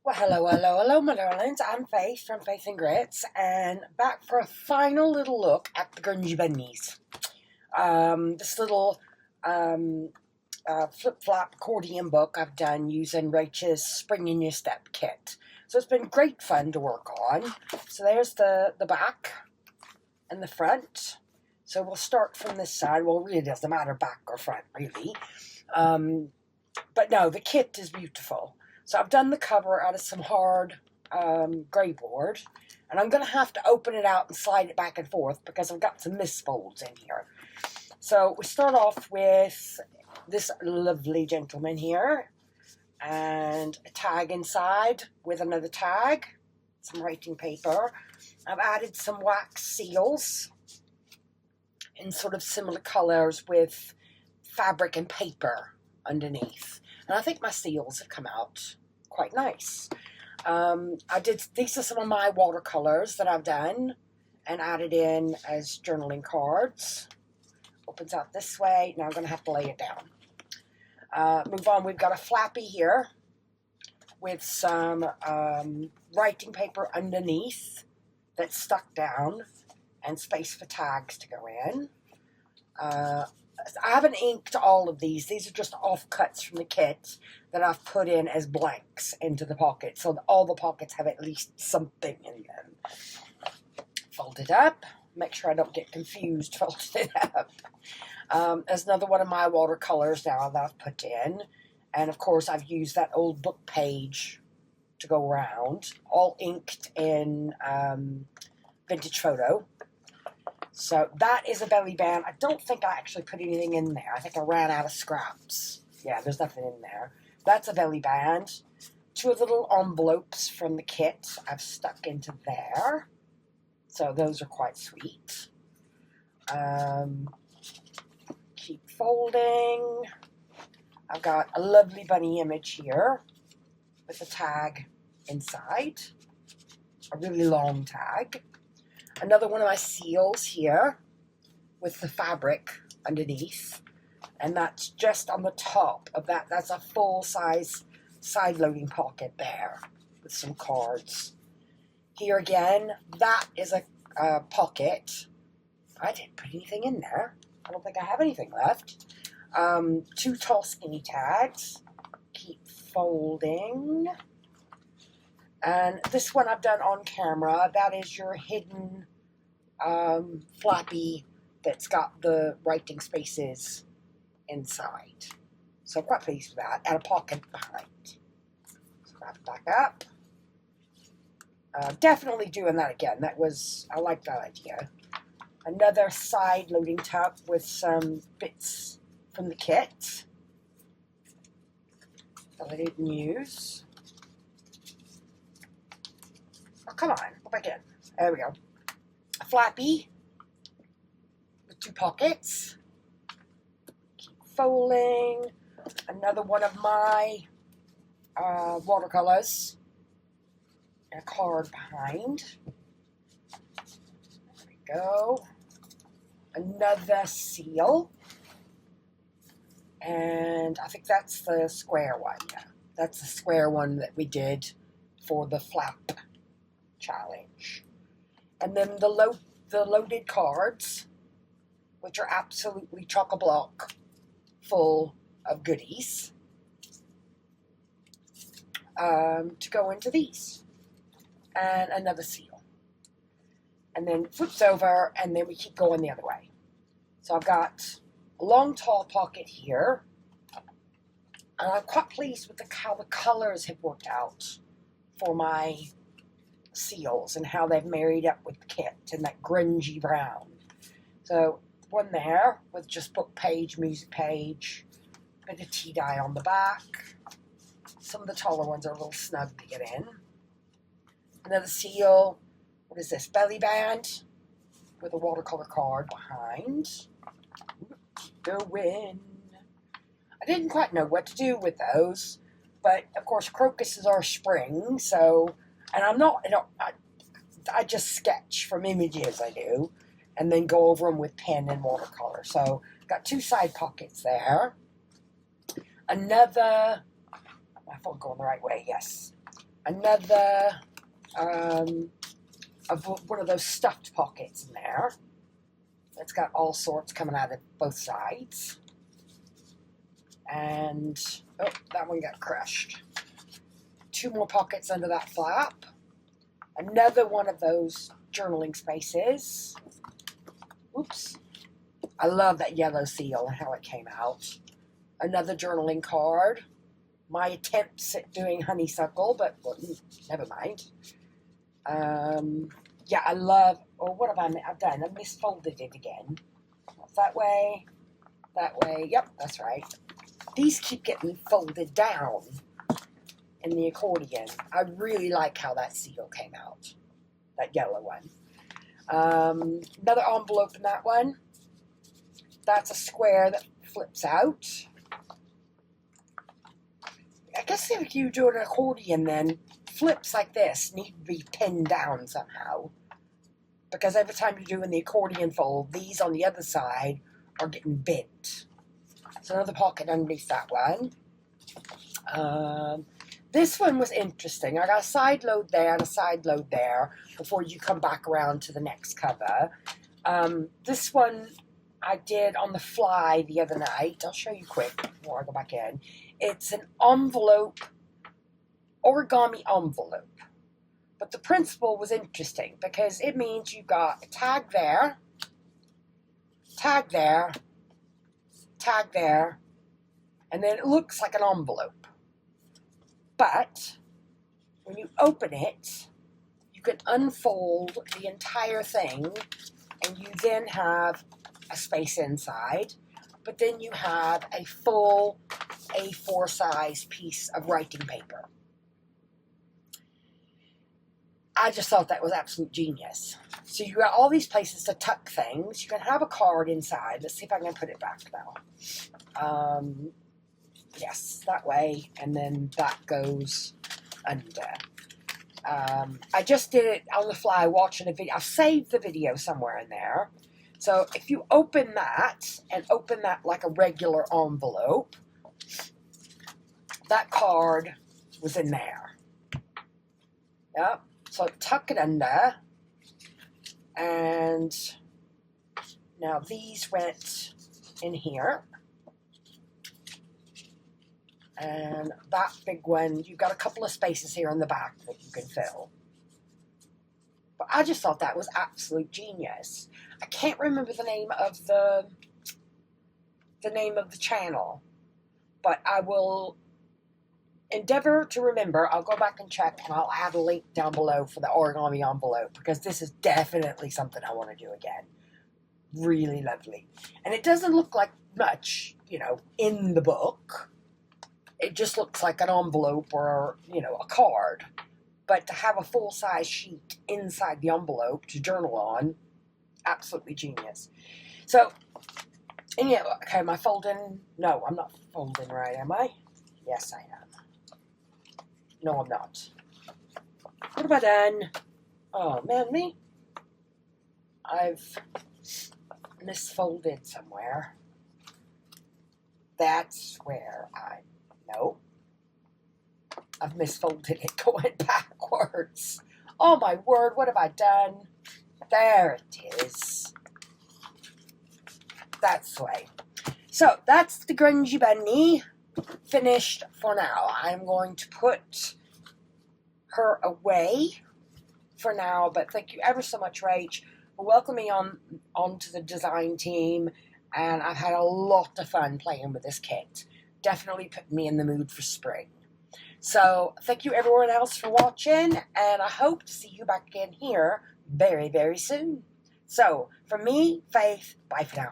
Well, hello, my darlings. I'm Faith from Faith and Grits, and back for a final little look at the Grungy Bunnies. This little flip-flop accordion book I've done using Rachel's Spring in Your Step kit. So it's been great fun to work on. So there's the back and the front. So we'll start from this side. Well, it really doesn't matter back or front, really. But no, the kit is beautiful. So I've done the cover out of some hard grey board, and I'm going to have to open it out and slide it back and forth because I've got some misfolds in here. So we start off with this lovely gentleman here, and a tag inside with another tag, some writing paper. I've added some wax seals in sort of similar colours with fabric and paper underneath. And I think my seals have come out quite nice. These are some of my watercolors that I've done and added in as journaling cards. Opens out this way. Now I'm going to have to lay it down. Move on. We've got a flappy here with some writing paper underneath that's stuck down and space for tags to go in. I haven't inked all of these. These are just offcuts from the kit that I've put in as blanks into the pockets. So all the pockets have at least something in them. Fold it up. Make sure I don't get confused. Fold it up. There's another one of my watercolors now that I've put in. And of course I've used that old book page to go around. All inked in vintage photo. So that is a belly band. I don't think I actually put anything in there. I think I ran out of scraps. Yeah, there's nothing in there. That's a belly band. Two little envelopes from the kit I've stuck into there. So those are quite sweet. Keep folding. I've got a lovely bunny image here with a tag inside. A really long tag. Another one of my seals here with the fabric underneath, and that's just on the top of that. That's a full-size side-loading pocket there with some cards. Here again, that is a pocket. I didn't put anything in there. I don't think I have anything left. Two tall skinny tags. Keep folding. And this one I've done on camera. That is your hidden flappy that's got the writing spaces inside. So I'm quite pleased with that. And a pocket behind. So wrap it back up. Definitely doing that again. I like that idea. Another side loading tub with some bits from the kit that I didn't use. Oh, come on, go back in. There we go. A flappy with two pockets. Keep folding. Another one of my watercolors. And a card behind. There we go. Another seal. And I think that's the square one. Yeah, that's the square one that we did for the flap challenge. And then the loaded cards, which are absolutely chock-a-block full of goodies, to go into these. And another seal. And then flips over, and then we keep going the other way. So I've got a long, tall pocket here. And I'm quite pleased with how the colors have worked out for my seals and how they've married up with the kit and that grungy brown. So one there with just book page, music page, bit of tea dye on the back. Some of the taller ones are a little snug to get in. Another seal. What is this? Belly band with a watercolor card behind. Going. I didn't quite know what to do with those, but of course crocuses are spring, so. And I'm not, I just sketch from images I do, and then go over them with pen and watercolor. So, got two side pockets there. Another, my phone going the right way, yes. another of one of those stuffed pockets in there. It's got all sorts coming out of both sides. And, oh, that one got crushed. 2 more pockets under that flap. Another one of those journaling spaces. Oops. I love that yellow seal and how it came out. Another journaling card. My attempts at doing honeysuckle, but well, never mind. Yeah, I love, oh, what have I've done? I've misfolded it again. That way, yep, that's right. These keep getting folded down in the accordion. I really like how that seal came out, that yellow one. Another envelope in that one. That's a square that flips out. I guess if you do an accordion then, flips like this need to be pinned down somehow. Because every time you're doing the accordion fold, these on the other side are getting bent. So another pocket underneath that one. This one was interesting. I got a side load there and a side load there before you come back around to the next cover. This one I did on the fly the other night. I'll show you quick before I go back in. It's an envelope, origami envelope. But the principle was interesting because it means you got a tag there, tag there, tag there, and then it looks like an envelope. But when you open it, you can unfold the entire thing and you then have a space inside, but then you have a full A4 size piece of writing paper. I just thought that was absolute genius. So you got all these places to tuck things. You can have a card inside. Let's see if I can put it back now. Yes, that way, and then that goes under. I just did it on the fly watching a video. I've saved the video somewhere in there. So if you open that, and open that like a regular envelope, that card was in there. Yep. So tuck it under, and now these went in here. And that big one, you've got a couple of spaces here on the back that you can fill. But I just thought that was absolute genius. I can't remember the name of the channel, but I will endeavor to remember. I'll go back and check, and I'll add a link down below for the origami envelope, because this is definitely something I want to do again. Really lovely. And it doesn't look like much, you know, in the book. It just looks like an envelope or, you know, a card. But to have a full-size sheet inside the envelope to journal on, absolutely genius. So, and yeah, okay, am I folding? No, I'm not folding right, am I? Yes, I am. No, I'm not. What have I done? Oh, man, me. I've misfolded somewhere. That's where no. I've misfolded it going backwards. Oh, my word, what have I done? There it is. That's the way. So, that's the Grungy Bunny finished for now. I'm going to put her away for now, but thank you ever so much, Rach, for welcoming me onto the design team, and I've had a lot of fun playing with this kit. Definitely put me in the mood for spring. So, thank you everyone else for watching, and I hope to see you back again here very, very soon. So, from me, Faith, bye for now.